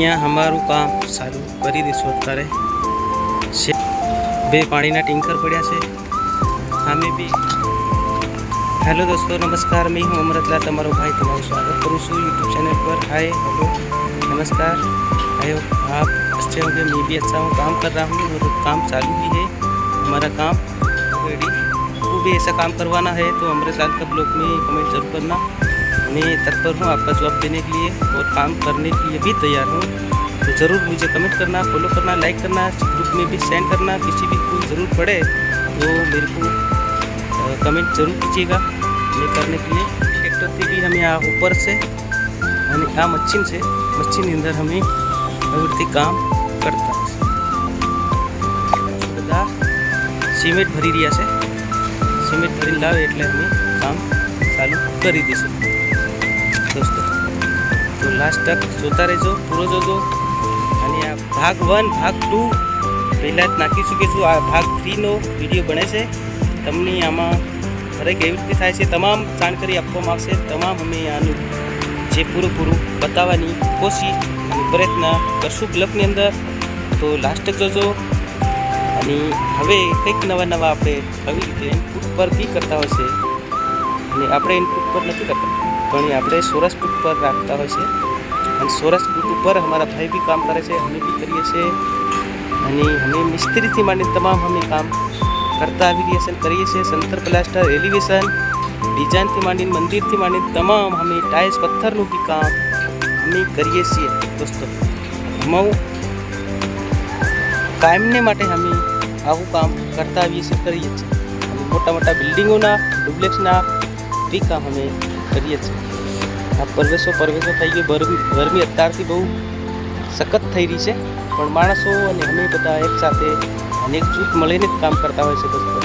અહીંયા અમારું કામ ચાલુ કરી દઈશું અત્યારે બે પાણીના ટેન્કર પડ્યા છે સામે બી। हेलो दोस्तों नमस्कार, मैं हूँ अमृतलाल, તમારો भाई તમારું स्वागत करूँ यूट्यूब चैनल पर। हाय हेलो नमस्कार, आयो आप अच्छे होंगे, मैं भी अच्छा हूँ। काम कर रहा हूँ और काम चालू भी है हमारा काम रेडी। वो भी ऐसा काम करवाना है तो अमृतलाल का ब्लॉग में कमेंट जरूर करना। मैं तत्पर हूँ आपका जवाब देने के लिए और काम करने के लिए भी तैयार हूँ। तो ज़रूर मुझे कमेंट करना, फॉलो करना, लाइक करना, ग्रुप में भी सेंड करना। किसी भी कोई ज़रूरत पड़े तो मेरे को कमेंट जरूर कीजिएगा मैं करने के लिए। ट्रैक्टर थी भी हमें आ ऊपर से અને આ મશીન છે, મશીનની અંદર અમે આવી રીતે કામ કરતા બધા સિમેન્ટ ભરી રહ્યા છે। સિમેન્ટ ભરીને લાવે એટલે અમે કામ ચાલુ કરી દઈશું દોસ્તો। તો લાસ્ટ તક જોતા રહેજો, પૂરો જોજો। અને આ ભાગ 1 ભાગ 2 પહેલાં જ નાખી ચૂકીશું। આ ભાગ 3નો વિડીયો બને છે। તમને આમાં દરેક એવી રીતે થાય છે તમામ જાણકારી આપવામાં આવશે। તમામ અમે આનું જે પૂરું બતાવવાની કોશિશ અને પ્રયત્ન કરશું બ્લોગની અંદર। તો લાસ્ટ તક જોજો। અને હવે કંઈક નવા આપણે આવી રીતે ઇનપુટ પર બી કરતા હોય છે અને આપણે ઇનપુટ પર નથી કરતા પણ આપણે 16 ફૂટ પર રાખતા હોય છે અને 16 ફૂટ ઉપર અમારા ભાઈ બી કામ કરે છે, અમે બી કરીએ છીએ। અને અમે મિસ્ત્રીથી માંડીને તમામ અમે કામ करता एविएशन करिए से संतर प्लास्टर एलिवेशन डिजाइन थी मांडी मंदिर थी मांडी तमाम हमें टाइल्स पत्थर नु भी काम हमें करिए छे दोस्तों। हम कायम ने माटे हमें आवु काम करता एविएशन करिए छे। मोटा मोटा बिल्डिंगों ना डुप्लेक्स ना भी काम हमें करिए छे। आ परवेशो थई गई, गरमी अत्यारथी बहु सखत थई रही है पण माणसों अने हमें बधा एक साथे अनेक जूथ મળીને કામ કરતા હોય છે દોસ્તો।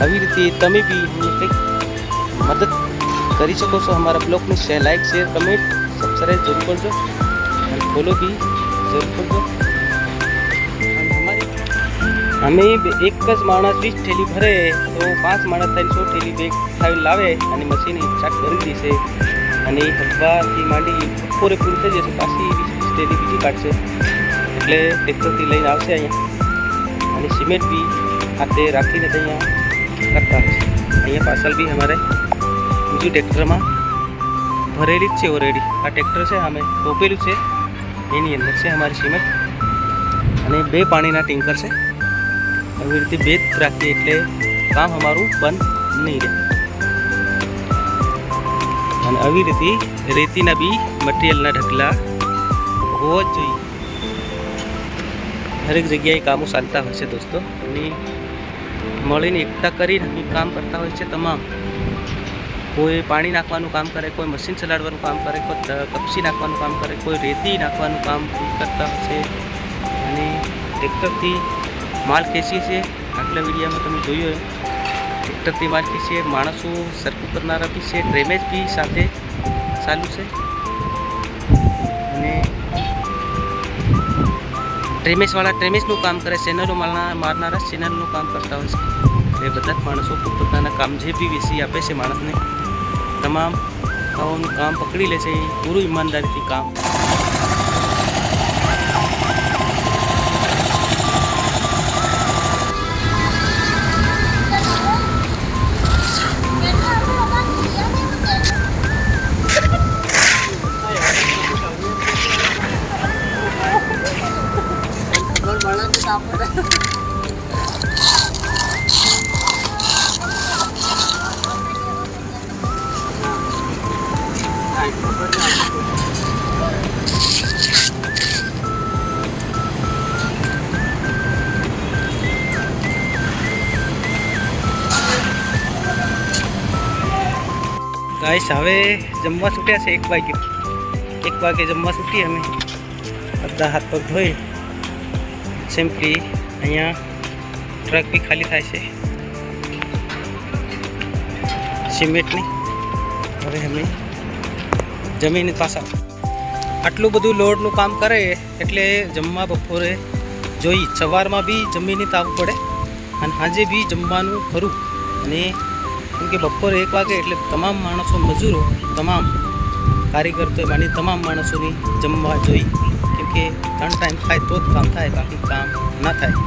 આવી રીતે તમે બી કંઈક મદદ કરી શકો છો। અમારા બ્લોગને લાઈક શેર કમેન્ટ સબસ્ક્રાઈબ જરૂર કરજો અને ફોલો બી જરૂર કરજો। અને અમે એક જ માણસ 20 થેલી ભરે તો 5 માણસ થઈને 100 થેલી બેગ ઉઠાવી લાવે અને મશીન સ્ટાર્ટ કરી દેશે અને હવાથી માંડી બપોરે પૂરું થઈ જશે, પાછી 20 થેલી બીજી કાઢશે એટલે ટ્રેક્ટરથી લઈને આવશે અહીંયા। અને સિમેન્ટ भी हाथे राखी ने अँ करता है। अँ पार्सल भी हमारे बीजू ट्रेक्टर में भरेली है ऑलरेडी। आ ट्रेक्टर से हमें टोपेलू है एनी अंदर से हमारी सीमेंट અને બે પાણીના ટેન્કર છે। આવી રીતે બે રાખીએ એટલે કામ અમારું બંધ નહીં રહે। અને આવી રીતે રેતીના બી મટીરિયલના ઢગલા હોવા જ જોઈએ। हरेक जगह कामों चालता हो दोस्तों। मळीने एकता करीने अमे काम करता होय छे तमाम। कोई पानी नाखवानुं काम करे, कोई मशीन चलाडवानुं काम करे, कोई कपसी नाखवानुं काम करे, कोई रेती नाखवानुं काम करता होय। अने ट्रेक्टरथी माल खेंचीए छे। आटला विडियोमां तमे जोयुं ट्रेक्टरथी माल खेंचीए। माणसों सरखुं करनारा बी छे, ड्रेमेज बी साथे चालू छे। अने ट्रेमेसवाला ट्रेमेसનું काम करे, चेनलो मारनारा चेनलનું काम करता હોય છે। એ બધા જ માણસો પોતાના કામ જે બી વેચી આપે છે માણસને તમામ કામનું કામ પકડી લે છે પૂરું ઈમાનદારીથી કામ। गाइस हवे जमवा छूट्या से 1 वागे जमवा छूटी। अमे बधा हाथ पग धोई सिंपली अँ ट्रक भी खाली थाय छे सीमेंटनी। हवे अमे जमीन पासा आटलू बधु लोडનું काम करे એટલે જમવા બપોરે જોઈ સવારમાં બી જમીને આવવું પડે અને સાંજે બી જમવાનું ખરું। અને કેમ કે બપોરે 1 વાગે એટલે તમામ માણસો મજૂરો તમામ કારીગર તો માની તમામ માણસોની જમવા જોઈ। કેમ કે 3 ટાઈમ ખાય તો જ કામ થાય, બાકી કામ ના થાય.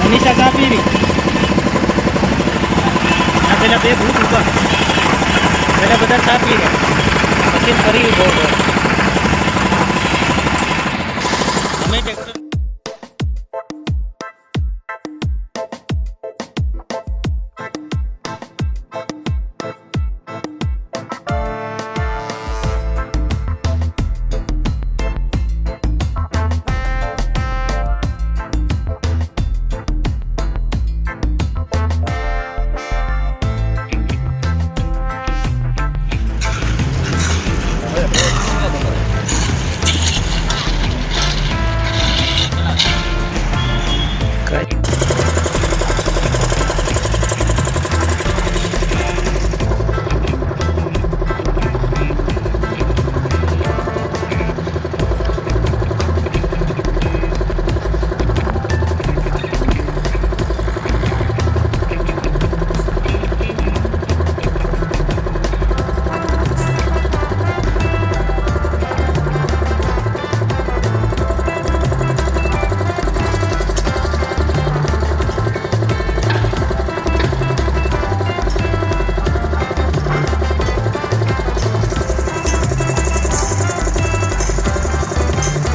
મનીષા ચા પીવી પેલા બે ભૂત ઉભા પેલા બધા ચા પી રહ્યા પછી ફરી ઉભો અમે